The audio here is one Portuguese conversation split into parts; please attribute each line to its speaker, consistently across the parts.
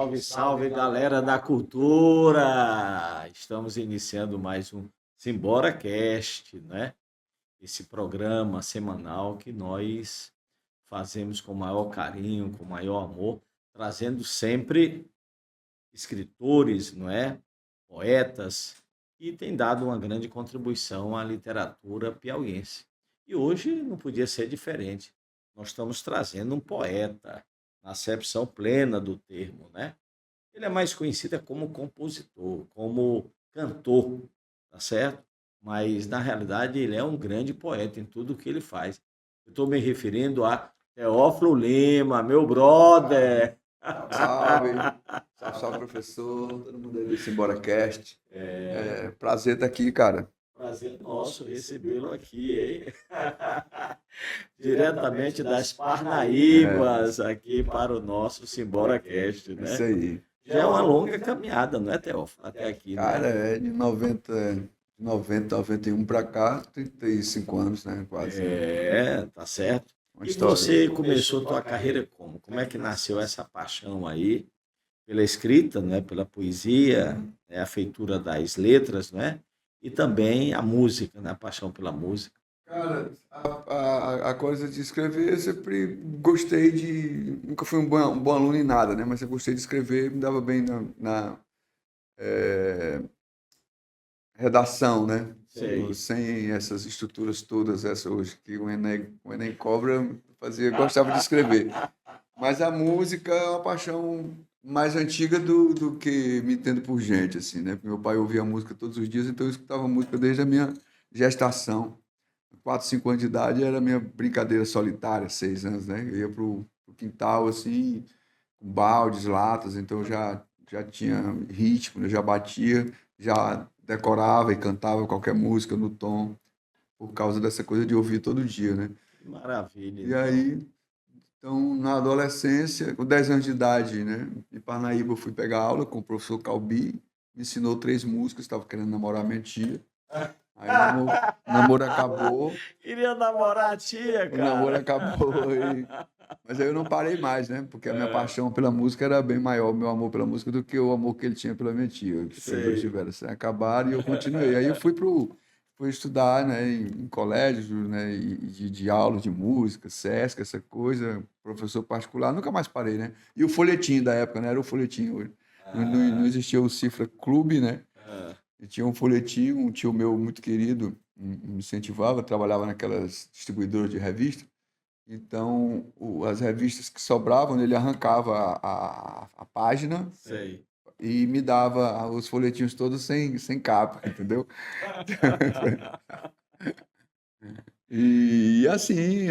Speaker 1: Salve, salve, galera da cultura! Estamos iniciando mais um SimbораCast, né? Esse programa semanal que nós fazemos com o maior carinho, com o maior amor, trazendo sempre escritores, não é? Poetas, e tem dado uma grande contribuição à literatura piauiense. E hoje não podia ser diferente. Nós estamos trazendo um poeta, na acepção plena do termo, né? Ele é mais conhecido como compositor, como cantor, tá certo? Mas, na realidade, ele é um grande poeta em tudo que ele faz. Eu estou me referindo a Teófilo Lima, meu brother.
Speaker 2: Salve, salve. Salve, salve, professor. Todo mundo aí do SimbораCast. Prazer estar aqui, cara.
Speaker 1: Prazer nosso recebê-lo aqui, hein? Diretamente das Parnaíbas, aqui para o nosso SimbораCast, né?
Speaker 2: Isso aí.
Speaker 1: Já é uma longa caminhada, não é, Teófilo? Até aqui,
Speaker 2: Cara,
Speaker 1: né?
Speaker 2: é de 91 para cá, 35 anos, né? Quase.
Speaker 1: Tá certo.
Speaker 2: Uma
Speaker 1: E
Speaker 2: história.
Speaker 1: você começou tua carreira como? Como é que nasceu essa paixão aí pela escrita, né? Pela poesia, né? A feitura das letras, né? E também a música, né? A paixão pela música.
Speaker 2: Cara, a coisa de escrever, eu sempre gostei de. Nunca fui um bom aluno em nada, né? Mas eu gostei de escrever, me dava bem na redação, né?
Speaker 1: Sei.
Speaker 2: Sem essas estruturas todas, essa hoje que o Enem cobra, gostava de escrever. Mas a música é uma paixão mais antiga do que me tendo por gente, assim, né? Porque meu pai ouvia música todos os dias, então eu escutava música desde a minha gestação. 4, 5 anos de idade era a minha brincadeira solitária, 6 anos, né? Eu ia pro quintal, assim, com baldes, latas, então eu já tinha ritmo, eu já batia, já decorava e cantava qualquer música no tom, por causa dessa coisa de ouvir todo dia, né?
Speaker 1: Que maravilha,
Speaker 2: E
Speaker 1: então.
Speaker 2: aí, então, na adolescência, com 10 anos de idade, né, em Parnaíba, eu fui pegar aula com o professor Calbi, me ensinou 3 músicas, estava querendo namorar minha tia. Aí o namoro acabou,
Speaker 1: Queria namorar a tia,
Speaker 2: o namoro
Speaker 1: cara.
Speaker 2: acabou, mas aí eu não parei mais, né? Porque a minha paixão pela música era bem maior, o meu amor pela música, do que o amor que ele tinha pela minha tia. Os dois
Speaker 1: Sei.
Speaker 2: tiveram, assim, acabaram e eu continuei. Aí eu fui estudar, né, em colégio, né, e de aula de música, Sesc, essa coisa, professor particular, nunca mais parei, né? E o folhetim da época, né? Era o folhetim. Não existia o Cifra Clube, né?
Speaker 1: Ah,
Speaker 2: E tinha um folhetim, um tio meu muito querido me incentivava, trabalhava naquelas distribuidoras de revista. Então, as revistas que sobravam, ele arrancava a página
Speaker 1: sei.
Speaker 2: e me dava os folhetinhos todos sem capa, entendeu? E assim,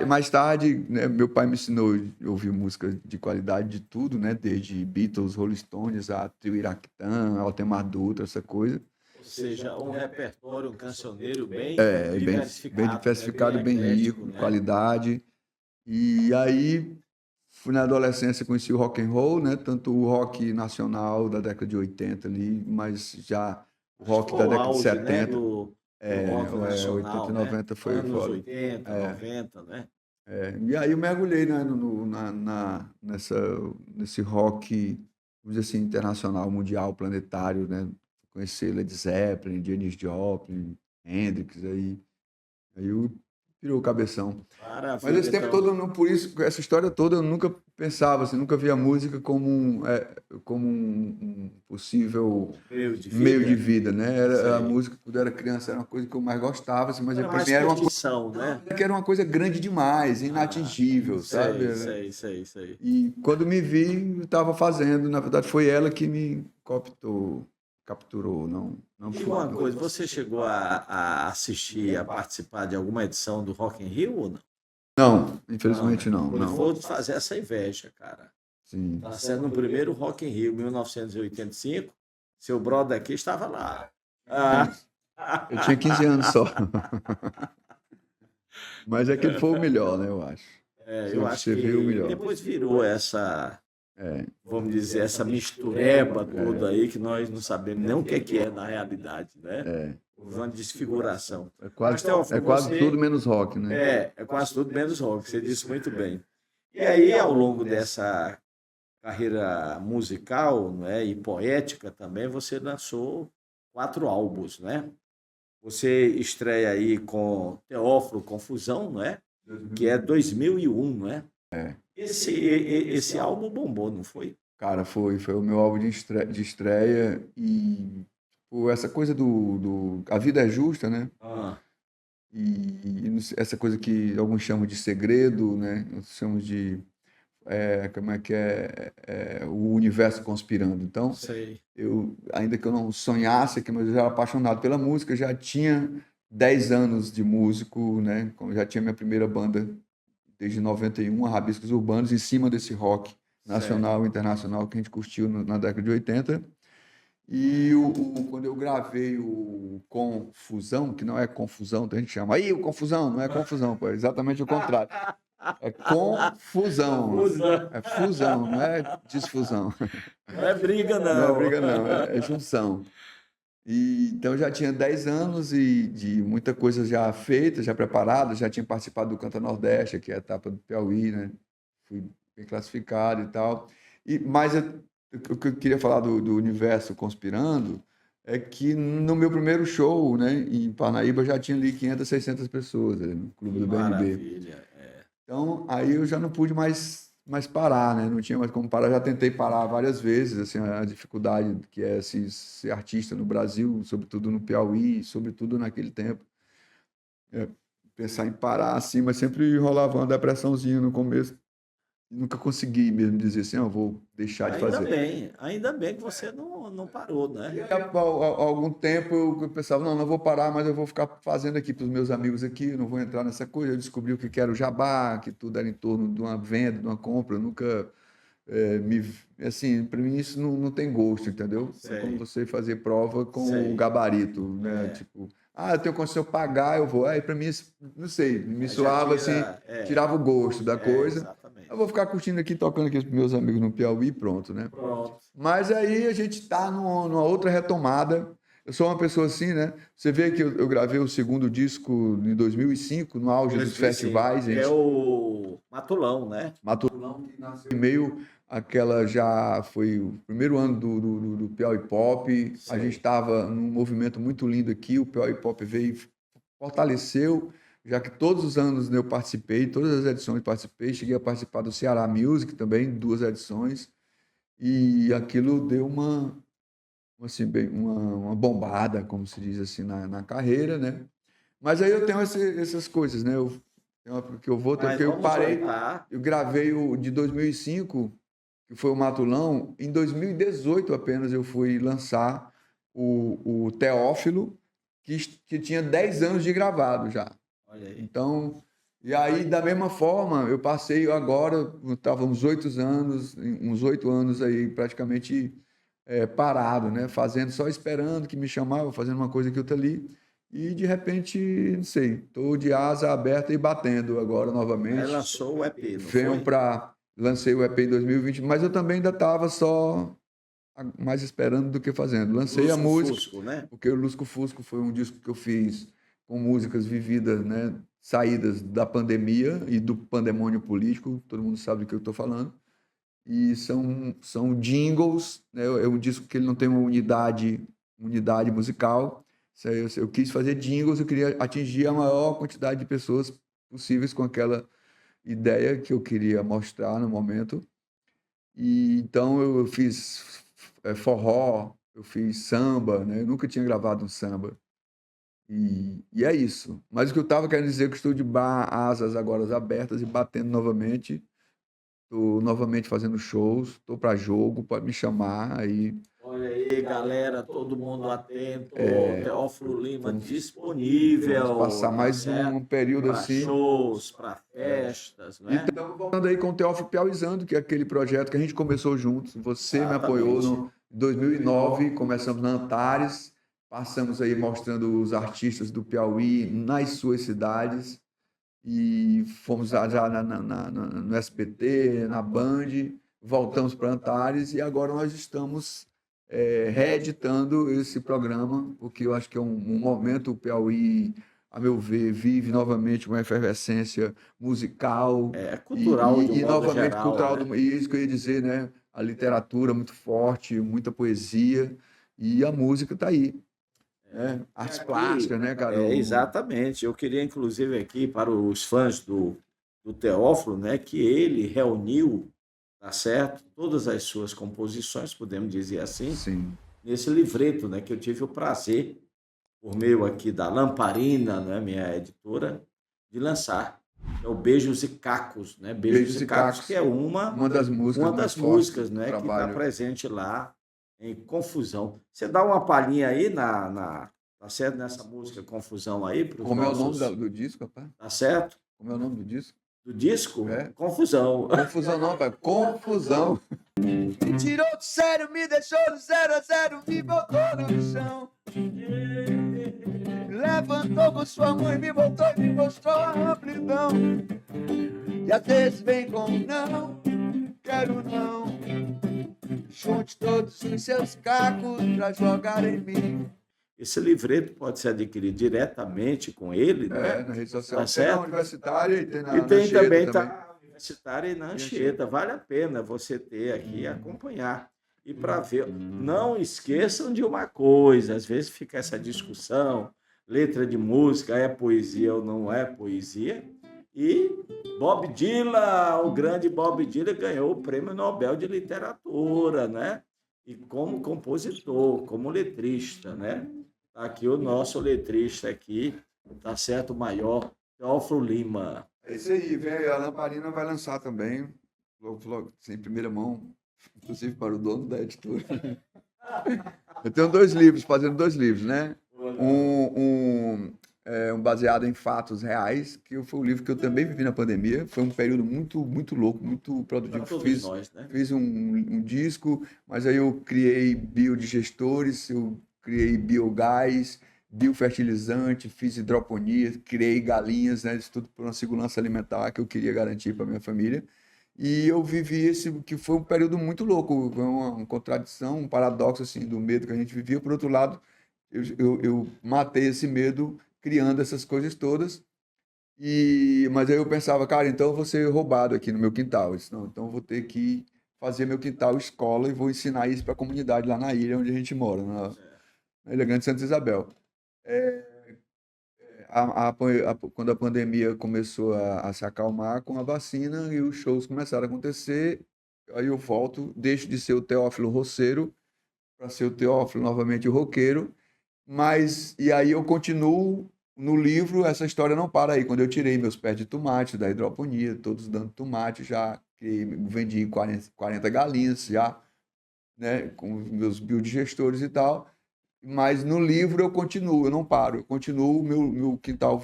Speaker 2: mais tarde, né, meu pai me ensinou a ouvir música de qualidade de tudo, né? Desde Beatles, Rolling Stones, a Trio Iraquitã, Altemar Dutra, essa coisa.
Speaker 1: Ou seja, um repertório, um cancioneiro bem
Speaker 2: Bem
Speaker 1: diversificado, né? Bem
Speaker 2: diversificado, bem
Speaker 1: eclético,
Speaker 2: rico,
Speaker 1: né?
Speaker 2: qualidade. E aí, fui na adolescência, conheci o rock and roll, né? Tanto o rock nacional da década de 80 ali, mas já o
Speaker 1: Acho que
Speaker 2: rock
Speaker 1: foi
Speaker 2: da
Speaker 1: o
Speaker 2: década de
Speaker 1: auge, né,
Speaker 2: 70.
Speaker 1: do rock
Speaker 2: 80
Speaker 1: nacional,
Speaker 2: e
Speaker 1: né?
Speaker 2: 90 foi
Speaker 1: Anos
Speaker 2: foda.
Speaker 1: 80, 90, né?
Speaker 2: E aí eu mergulhei, né, nesse rock, vamos dizer assim, internacional, mundial, planetário, né? Conhecer Led Zeppelin, Janis Joplin, Hendrix, aí eu pirou o cabeção. Mas
Speaker 1: Maravilha,
Speaker 2: esse tempo
Speaker 1: então.
Speaker 2: todo, por isso, essa história toda, eu nunca pensava, assim, nunca via a música como um possível
Speaker 1: Meio de
Speaker 2: meio de
Speaker 1: vida?
Speaker 2: vida, né? A
Speaker 1: Sei.
Speaker 2: música, quando eu era criança, era uma coisa que eu mais gostava, assim, mas
Speaker 1: Era
Speaker 2: para
Speaker 1: mais
Speaker 2: mim era uma coisa
Speaker 1: curtição, né?
Speaker 2: que era uma coisa grande demais,
Speaker 1: Ah,
Speaker 2: inatingível, sabe?
Speaker 1: sei.
Speaker 2: E quando me vi, eu estava fazendo, na verdade, foi ela que me capturou,
Speaker 1: Me
Speaker 2: não
Speaker 1: diga
Speaker 2: fui.
Speaker 1: uma coisa, você chegou a assistir, a participar de alguma edição do Rock in Rio ou não?
Speaker 2: Não,
Speaker 1: Não,
Speaker 2: infelizmente
Speaker 1: né?
Speaker 2: não,
Speaker 1: Pois
Speaker 2: não.
Speaker 1: vou te fazer essa inveja, cara.
Speaker 2: Sim.
Speaker 1: Tá sendo no primeiro Rock in Rio, 1985. Seu brother aqui estava lá. Ah,
Speaker 2: Eu tinha 15 anos só. Mas aquele foi o melhor, né, eu acho. Você
Speaker 1: eu acho
Speaker 2: observei o
Speaker 1: que
Speaker 2: melhor.
Speaker 1: depois virou essa,
Speaker 2: É,
Speaker 1: vamos dizer, essa mistureba toda aí que nós não sabemos nem o que é na realidade, né? Uma desfiguração.
Speaker 2: é
Speaker 1: Mas,
Speaker 2: quase, é
Speaker 1: Teófilo,
Speaker 2: quase tudo menos rock, né?
Speaker 1: é quase tudo menos rock, você disse muito bem. E aí, ao longo dessa carreira musical, não é? E poética também, você lançou 4 álbuns, né? Você estreia aí com Teófilo Confusão, não é? Que é 2001, não é?
Speaker 2: É.
Speaker 1: Esse álbum bombou, não foi?
Speaker 2: Cara, foi o meu álbum de estreia e pô, essa coisa A Vida é Justa, né?
Speaker 1: Ah,
Speaker 2: Essa coisa que alguns chamam de segredo, né? Nós chamamos de, como é que o universo conspirando. Então,
Speaker 1: sei.
Speaker 2: ainda que eu não sonhasse aqui, mas eu já era apaixonado pela música, já tinha 10 anos de músico, né? Já tinha minha primeira banda desde 91, a Rabiscos Urbanos, em cima desse rock
Speaker 1: Certo.
Speaker 2: nacional e internacional que a gente curtiu na década de 80. E quando eu gravei o Confusão, que não é confusão, a gente chama aí o Confusão, não é confusão, pô, é exatamente o contrário. É confusão,
Speaker 1: Confusão.
Speaker 2: é fusão, não é desfusão.
Speaker 1: Não é briga,
Speaker 2: Não é
Speaker 1: não.
Speaker 2: briga, não, é junção. E, então eu já tinha 10 anos e de muita coisa já feita, já preparada, já tinha participado do Canta Nordeste, que é a etapa do Piauí, né? Fui bem classificado e tal. Mas o que eu queria falar do universo conspirando é que no meu primeiro show, né, em Parnaíba, já tinha ali 500, 600 pessoas, no Clube
Speaker 1: Que
Speaker 2: do BMB.
Speaker 1: maravilha.
Speaker 2: Então, aí eu já não pude mais parar, né? Não tinha mais como parar. Já tentei parar várias vezes, assim, a dificuldade que é ser artista no Brasil, sobretudo no Piauí, sobretudo naquele tempo. É, pensar em parar assim, mas sempre rolava uma depressãozinha no começo. E nunca consegui mesmo dizer assim, eu vou deixar de fazer.
Speaker 1: Ainda bem que você não parou,
Speaker 2: E
Speaker 1: né?
Speaker 2: há algum tempo eu pensava, não vou parar, mas eu vou ficar fazendo aqui para os meus amigos aqui, eu não vou entrar nessa coisa. Eu descobri o que era o jabá, que tudo era em torno de uma venda, de uma compra. Eu nunca assim, para mim isso não tem gosto, entendeu? É como
Speaker 1: Sei,
Speaker 2: você fazer prova com o
Speaker 1: sei.
Speaker 2: gabarito, né? Tipo, eu tenho condição de pagar, eu vou. Aí para mim, isso, não sei, me
Speaker 1: Aí já
Speaker 2: soava assim,
Speaker 1: tira.
Speaker 2: tirava o gosto da coisa. Eu
Speaker 1: Exatamente.
Speaker 2: vou ficar curtindo aqui, tocando aqui com meus amigos no Piauí, e pronto, né?
Speaker 1: Pronto.
Speaker 2: Mas aí a gente está numa outra retomada. Eu sou uma pessoa assim, né? Você vê que eu gravei o segundo disco em 2005, no auge dos
Speaker 1: 2005,
Speaker 2: festivais. A
Speaker 1: que é
Speaker 2: gente
Speaker 1: o Matulão, né?
Speaker 2: Matulão, que nasceu em meio àquela, já foi o primeiro ano do Piauí Pop. A gente
Speaker 1: Sei.
Speaker 2: estava num movimento muito lindo aqui. O Piauí Pop veio e fortaleceu, já que todos os anos eu participei, todas as edições participei. Cheguei a participar do Ceará Music também, 2 edições. E aquilo deu assim, uma bombada, como se diz assim, na carreira, né? Mas aí eu tenho essas coisas, né? Tem uma época que eu vou, tem uma
Speaker 1: Mas
Speaker 2: época que eu
Speaker 1: vamos
Speaker 2: parei,
Speaker 1: voltar.
Speaker 2: eu gravei o de 2005, que foi o Matulão. Em 2018 apenas eu fui lançar o Teófilo, que tinha 10 anos de gravado já.
Speaker 1: Olha aí.
Speaker 2: Então, e aí, da mesma forma, eu passei agora, estava uns 8 anos aí praticamente parado, né? Fazendo, só esperando que me chamava, fazendo uma coisa aqui, outra ali. E de repente, não sei, estou de asa aberta e batendo agora
Speaker 1: Aí
Speaker 2: novamente.
Speaker 1: lançou o EP, não
Speaker 2: Venho
Speaker 1: foi?
Speaker 2: para. Lancei o EP em 2020, mas eu também ainda estava só mais esperando do que fazendo. Lancei a
Speaker 1: Lusco
Speaker 2: música,
Speaker 1: Fusco, né?
Speaker 2: porque o Lusco Fusco foi um disco que eu fiz com músicas vividas, né? Saídas da pandemia e do pandemônio político, todo mundo sabe do que eu estou falando. E são jingles, né? É um disco que ele não tem uma unidade musical. Eu quis fazer jingles, eu queria atingir a maior quantidade de pessoas possíveis com aquela ideia que eu queria mostrar no momento. E então eu fiz forró, eu fiz samba, né? Eu nunca tinha gravado um samba. E é isso. Mas o que eu estava querendo dizer é que eu estou de asas agora abertas e batendo novamente. Estou novamente fazendo shows, estou para jogo, pode me chamar aí.
Speaker 1: Olha aí, galera, todo mundo atento. Teófilo Lima
Speaker 2: Vamos
Speaker 1: disponível,
Speaker 2: passar
Speaker 1: tá
Speaker 2: mais
Speaker 1: certo?
Speaker 2: um período
Speaker 1: Para
Speaker 2: assim.
Speaker 1: shows, para festas, né?
Speaker 2: Então, voltando aí com o Teófilo Piauizando, que é aquele projeto que a gente começou juntos. Você me apoiou
Speaker 1: Exatamente.
Speaker 2: no 2009, começamos na Antares, passamos aí mostrando os artistas do Piauí nas suas cidades e fomos já no SBT, na Band, voltamos para Antares e agora nós estamos reeditando esse programa, porque eu acho que é um momento o Piauí, a meu ver, vive novamente uma efervescência musical
Speaker 1: É cultural de um
Speaker 2: e
Speaker 1: modo
Speaker 2: novamente
Speaker 1: geral,
Speaker 2: cultural.
Speaker 1: né?
Speaker 2: E isso que eu ia dizer, né? a literatura muito forte, muita poesia, e a música está aí. Né? Artes plásticas, né, cara?
Speaker 1: Exatamente. Eu queria, inclusive, aqui para os fãs do Teófilo, né, que ele reuniu, tá certo, todas as suas composições, podemos dizer assim,
Speaker 2: Sim.
Speaker 1: nesse livreto, né, que eu tive o prazer, por meio aqui da Lamparina, né, minha editora, de lançar. É o Beijos e Cacos, né?
Speaker 2: Beijos e Cacos,
Speaker 1: que é
Speaker 2: uma das músicas
Speaker 1: uma
Speaker 2: mais
Speaker 1: das
Speaker 2: fortes
Speaker 1: músicas,
Speaker 2: do
Speaker 1: né, que está
Speaker 2: trabalho.
Speaker 1: presente lá em Confusão. Você dá uma palhinha aí tá certo, nessa música Confusão aí para os
Speaker 2: Como é o
Speaker 1: nossos...
Speaker 2: nome do disco, rapaz?
Speaker 1: Tá certo?
Speaker 2: Como é o nome do disco?
Speaker 1: Do disco?
Speaker 2: É.
Speaker 1: Confusão.
Speaker 2: Confusão não, rapaz. Confusão.
Speaker 3: Me tirou do sério, me deixou do 0 a 0, me botou no chão. Me levantou com sua mãe, me voltou e me mostrou a amplidão. E às vezes vem com não, quero não. Junte todos os seus cacos pra jogar em mim.
Speaker 1: Esse livreto pode ser adquirido diretamente com ele, né?
Speaker 2: Na rede social.
Speaker 1: Tá
Speaker 2: Tem
Speaker 1: certo?
Speaker 2: na Universitária e tem na
Speaker 1: E tem
Speaker 2: Anchieta
Speaker 1: também,
Speaker 2: também.
Speaker 1: tá Universitária e na Anchieta. Vale a pena você ter aqui e acompanhar. E para ver, não esqueçam de uma coisa, às vezes fica essa discussão, letra de música é poesia ou não é poesia. E Bob Dylan, o grande Bob Dylan, ganhou o Prêmio Nobel de Literatura, né? E como compositor, como letrista, né? Tá aqui o nosso letrista aqui, tá certo, o maior, Teófilo Lima.
Speaker 2: É isso aí, velho. A Lamparina vai lançar também, logo, em primeira mão, inclusive para o dono da editora. Eu tenho fazendo 2 livros, né? Um baseado em fatos reais, que foi um livro que eu também vivi na pandemia. Foi um período muito, muito louco, muito produtivo.
Speaker 1: Para todos nós, né?
Speaker 2: Fiz um disco, mas aí eu criei biodigestores, eu criei biogás, biofertilizante, fiz hidroponia, criei galinhas, né? Isso tudo por uma segurança alimentar que eu queria garantir para minha família. E eu vivi que foi um período muito louco, foi uma contradição, um paradoxo assim do medo que a gente vivia. Por outro lado, eu matei esse medo criando essas coisas todas. Mas aí eu pensava, cara, então eu vou ser roubado aqui no meu quintal. Eu disse, não, então eu vou ter que fazer meu quintal escola e vou ensinar isso para a comunidade lá na ilha onde a gente mora, na Ilha Grande de Santa Isabel. Quando a pandemia começou a se acalmar com a vacina e os shows começaram a acontecer, aí eu volto, deixo de ser o Teófilo roceiro para ser o Teófilo novamente o roqueiro, e aí eu continuo no livro, essa história não para aí. Quando eu tirei meus pés de tomate da hidroponia, todos dando tomate, já que vendi 40 galinhas já, né, com meus biodigestores e tal. Mas no livro eu continuo, eu não paro, eu continuo, meu quintal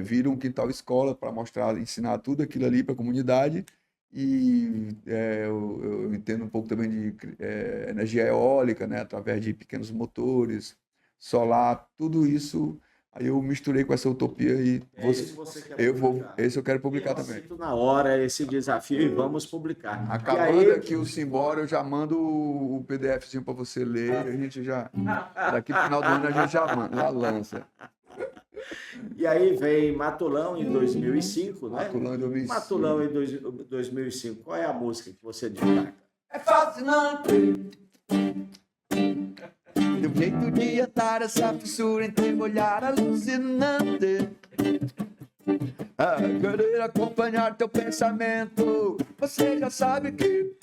Speaker 2: vira um quintal escola para mostrar, ensinar tudo aquilo ali para a comunidade. Eu entendo um pouco também de energia eólica, né, através de pequenos motores, solar, tudo isso. Aí eu misturei com essa utopia e esse eu quero publicar também.
Speaker 1: Aceito na hora esse desafio e vamos publicar.
Speaker 2: Acabando aqui o Simbora, eu já mando o PDFzinho para você ler, a gente já daqui pro final do ano a gente já lança.
Speaker 1: E aí vem Matulão em 2005, né?
Speaker 2: Matulão em 2005.
Speaker 1: Matulão em 2005. Qual é a música que você destaca?
Speaker 3: É fascinante teu jeito de atar essa fissura entre olhar alucinante. Querer acompanhar teu pensamento. Você já sabe que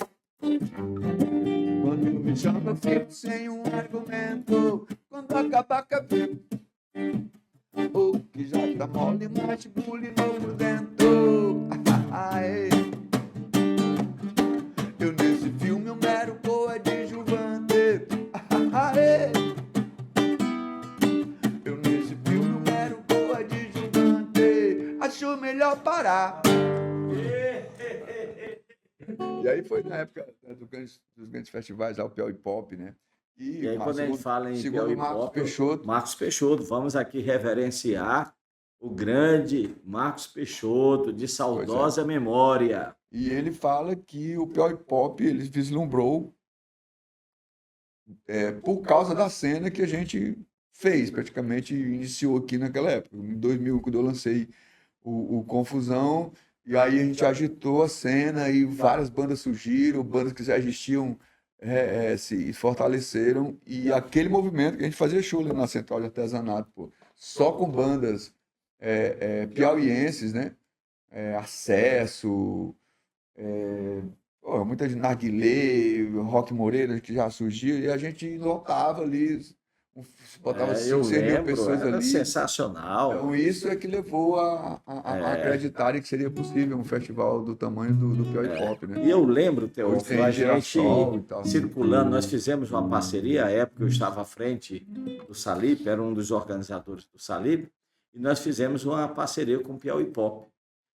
Speaker 3: quando me chama eu fico sem um argumento. Quando acabar cabelo ou que já tá mole, mas bule novo dentro. Eu nesse filme eu mero coadjuvante. Eu nesse filme eu mero coadjuvante. Acho melhor parar.
Speaker 2: E aí foi na época dos grandes festivais, lá o Piauí Pop, né?
Speaker 1: E aí quando a gente fala em Piauí Pop,
Speaker 2: Marcos
Speaker 1: Peixoto, vamos aqui reverenciar o grande Marcos Peixoto, de saudosa memória.
Speaker 2: E ele fala que o Piauí Pop ele vislumbrou por causa da cena que a gente fez, praticamente iniciou aqui naquela época. Em 2000, quando eu lancei o Confusão, E aí a gente agitou a cena e várias bandas surgiram, bandas que já existiam se fortaleceram. E aquele movimento que a gente fazia show ali na Central de Artesanato, pô, só com bandas piauienses, né? Acesso, pô, muita gente, Narguilé, Rock Moreira, que já surgiu, e a gente lotava ali, botava
Speaker 1: Eu
Speaker 2: 5, 6 mil
Speaker 1: lembro,
Speaker 2: pessoas
Speaker 1: era
Speaker 2: ali.
Speaker 1: sensacional.
Speaker 2: Então, isso é que levou a acreditarem que seria possível um festival do tamanho do Piauí Pop, né?
Speaker 1: E eu lembro,
Speaker 2: Hoje
Speaker 1: Teófilo,
Speaker 2: tem
Speaker 1: a gente
Speaker 2: Girassol e tal.
Speaker 1: circulando, nós fizemos uma parceria, à época eu estava à frente do Salip, era um dos organizadores do Salip, e nós fizemos uma parceria com o Piauí Pop,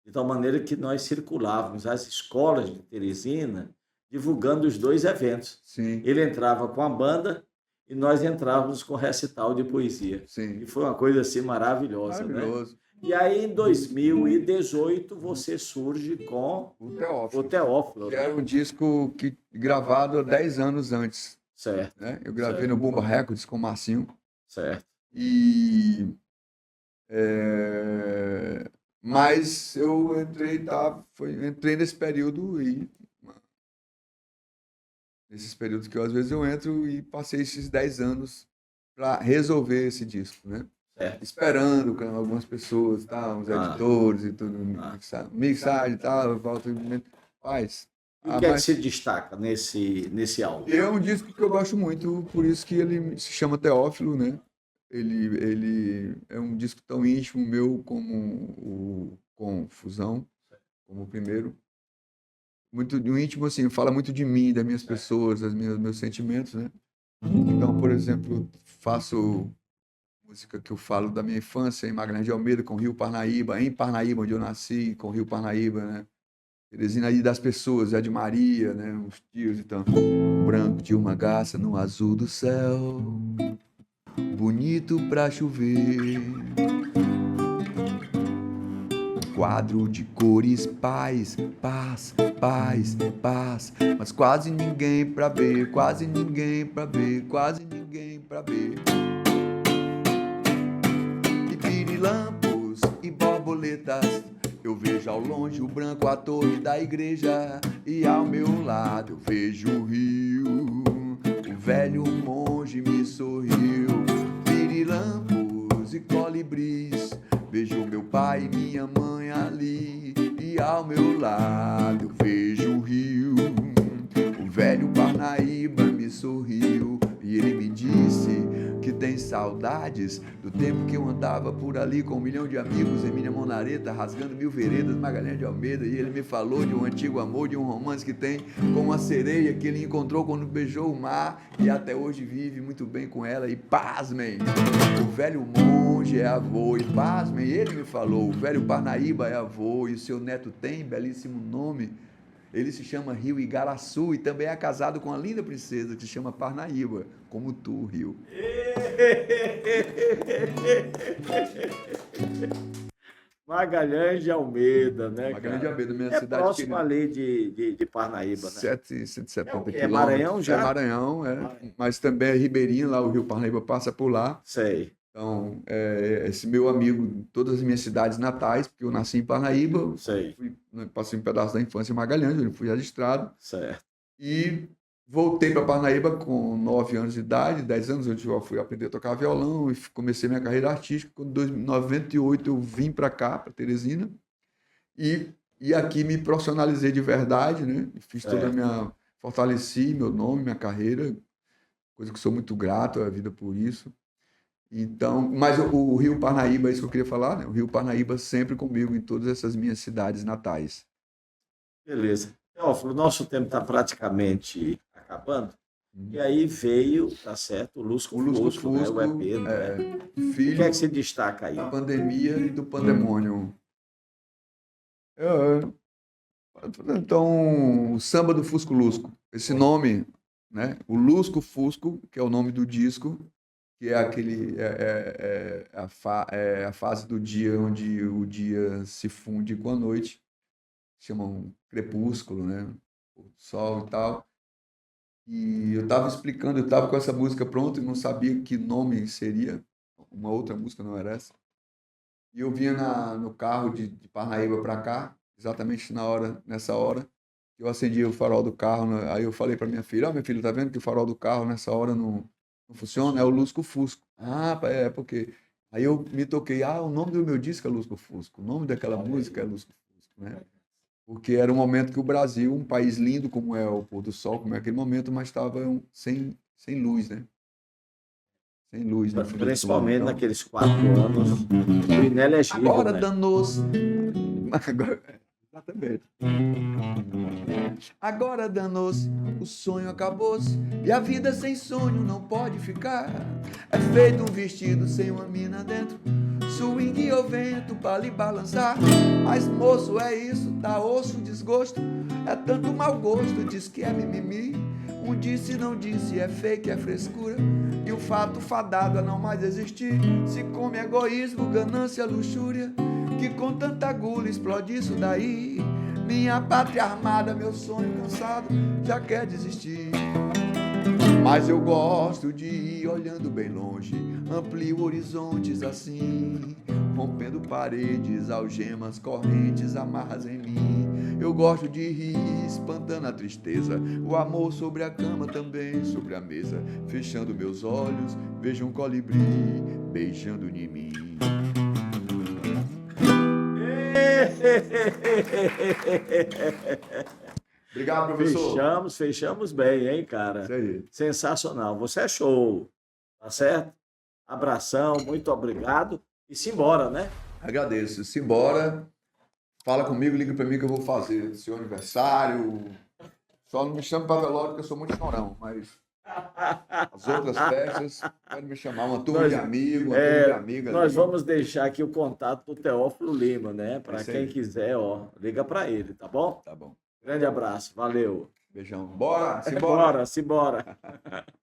Speaker 1: de tal maneira que nós circulávamos as escolas de Teresina divulgando os dois eventos.
Speaker 2: Sim,
Speaker 1: Ele entrava com a banda e nós entrávamos com recital de poesia.
Speaker 2: sim.
Speaker 1: E foi uma coisa assim maravilhosa, né?
Speaker 2: Maravilhoso.
Speaker 1: E aí, em 2018, você surge com
Speaker 2: O
Speaker 1: o
Speaker 2: Teófilo,
Speaker 1: Teófilo,
Speaker 2: que
Speaker 1: né?
Speaker 2: era um disco gravado há 10 anos antes,
Speaker 1: Certo,
Speaker 2: né? Eu gravei
Speaker 1: certo,
Speaker 2: no Bumba Records com o Marcinho.
Speaker 1: certo.
Speaker 2: E mas eu entrei nesse período e nesses períodos que às vezes eu entro e passei esses 10 anos para resolver esse disco, né?
Speaker 1: Certo.
Speaker 2: Esperando com algumas pessoas, tá, uns editores e tudo, mixagem e tal, volta faz.
Speaker 1: E o que é que
Speaker 2: Mas
Speaker 1: se destaca nesse álbum?
Speaker 2: é um disco que eu gosto muito, por isso que ele se chama Teófilo, né? Ele é um disco tão íntimo meu como o Confusão, como o primeiro. Muito íntimo, assim, fala muito de mim, das minhas pessoas, meus sentimentos, né? Então, por exemplo, faço música que eu falo da minha infância em Magalhães de Almeida, com Rio Parnaíba, em Parnaíba, onde eu nasci, com Rio Parnaíba, né? Teresina aí das pessoas, Zé de Maria, né? Os tios e tal. Branco de uma garça no azul do céu, bonito pra chover. Quadro de cores, paz, paz, paz, paz. Mas quase ninguém pra ver, quase ninguém pra ver, quase ninguém pra ver. E pirilampos e borboletas, eu vejo ao longe o branco a torre da igreja. E ao meu lado eu vejo o rio, o velho monge me sorriu. Pirilampos e colibris, vejo meu pai e minha mãe ali. E ao meu lado eu vejo o rio, o velho Parnaíba me sorriu. E ele me disse que tem saudades do tempo que eu andava por ali com 1 milhão de amigos em minha monareta, rasgando 1000 veredas, Magalhães de Almeida. E ele me falou de um antigo amor, de um romance que tem com uma sereia que ele encontrou quando beijou o mar, e até hoje vive muito bem com ela. E pasmem, o velho monge é avô. E pasmem, ele me falou, o velho Parnaíba é avô, e o seu neto tem belíssimo nome. Ele se chama Rio Igaraçu e também é casado com uma linda princesa que se chama Parnaíba, como tu, Rio.
Speaker 1: Magalhães de Almeida, né,
Speaker 2: Magalhães de
Speaker 1: cara?
Speaker 2: Almeida, minha
Speaker 1: É
Speaker 2: cidade
Speaker 1: próximo
Speaker 2: querida.
Speaker 1: ali de Parnaíba, né?
Speaker 2: 770
Speaker 1: É Maranhão
Speaker 2: quilômetros.
Speaker 1: já?
Speaker 2: É Maranhão, mas também é Ribeirinho, lá o Rio Parnaíba passa por lá.
Speaker 1: Sei,
Speaker 2: Então, esse meu amigo, todas as minhas cidades natais, porque eu nasci em Parnaíba,
Speaker 1: sei,
Speaker 2: passei um pedaço da infância em Magalhães, onde fui registrado,
Speaker 1: certo.
Speaker 2: e voltei para Parnaíba com 9 anos de idade, 10 anos, onde eu fui aprender a tocar violão e comecei minha carreira artística. Quando em 98 eu vim para cá, para Teresina, e aqui me profissionalizei de verdade, né? Fiz toda a minha... Fortaleci meu nome, minha carreira, coisa que sou muito grato à vida por isso. Então, mas o Rio Parnaíba, é isso que eu queria falar, né? O Rio Parnaíba sempre comigo em todas essas minhas cidades natais.
Speaker 1: Beleza. Teófilo, o nosso tempo está praticamente acabando. E aí veio, tá certo, o Lusco
Speaker 2: O Lusco
Speaker 1: Fusco, né? O EP, né? O que
Speaker 2: filho
Speaker 1: é que se destaca aí?
Speaker 2: da pandemia e do pandemônio. Então, o Samba do Fusco Lusco. Esse nome, né? O Lusco Fusco, que é o nome do disco, que é a fase do dia onde o dia se funde com a noite, chamam crepúsculo, né? O sol e tal. E eu estava explicando, eu estava com essa música pronta e não sabia que nome seria. Uma outra música, não era essa. E eu vinha no carro de Parnaíba para cá, exatamente nessa hora, eu acendi o farol do carro, né? Aí eu falei para minha filha, minha filha, tá vendo que o farol do carro nessa hora não funciona? É o lusco-fusco. É porque... Aí eu me toquei, o nome do meu disco é Lusco-Fusco, o nome daquela música é Lusco-Fusco, né? Porque era um momento que o Brasil, um país lindo como é o pôr do sol, como é aquele momento, mas estava sem luz, né? Sem luz no fim do túnel.
Speaker 1: Principalmente naqueles 4 anos do inelegível,
Speaker 2: Agora
Speaker 1: né?
Speaker 2: danou-se. Exatamente. Agora danou-se, o sonho acabou-se, e a vida sem sonho não pode ficar. É feito um vestido sem uma mina dentro, swing ou vento pra lhe balançar. Mas moço, é isso, dá osso, desgosto, é tanto mau gosto, diz que é mimimi. Um disse, não disse, é fake, é frescura, e o fato fadado a não mais existir. Se come egoísmo, ganância, luxúria, que com tanta agulha explode isso daí. Minha pátria armada, meu sonho cansado, já quer desistir. Mas eu gosto de ir olhando bem longe, amplio horizontes assim, rompendo paredes, algemas, correntes, amarras em mim. Eu gosto de rir, espantando a tristeza, o amor sobre a cama também, sobre a mesa. Fechando meus olhos, vejo um colibri beijando em mim. Obrigado, professor.
Speaker 1: Fechamos bem, hein, cara?
Speaker 2: Isso aí.
Speaker 1: Sensacional. Você é show, tá certo? Abração, muito obrigado. E simbora, né?
Speaker 2: Agradeço. Simbora. Fala comigo, liga para mim que eu vou fazer seu aniversário. Só não me chame para velório, porque eu sou muito chorão, mas as outras festas, pode me chamar, uma turma de amigos, uma turma de amigas.
Speaker 1: Nós vamos deixar aqui o contato do Teófilo Lima, né? Para
Speaker 2: Isso
Speaker 1: quem
Speaker 2: aí.
Speaker 1: quiser, liga para ele, tá bom?
Speaker 2: Tá bom.
Speaker 1: Grande abraço, valeu.
Speaker 2: Beijão. Bora, simbora.
Speaker 1: Simbora.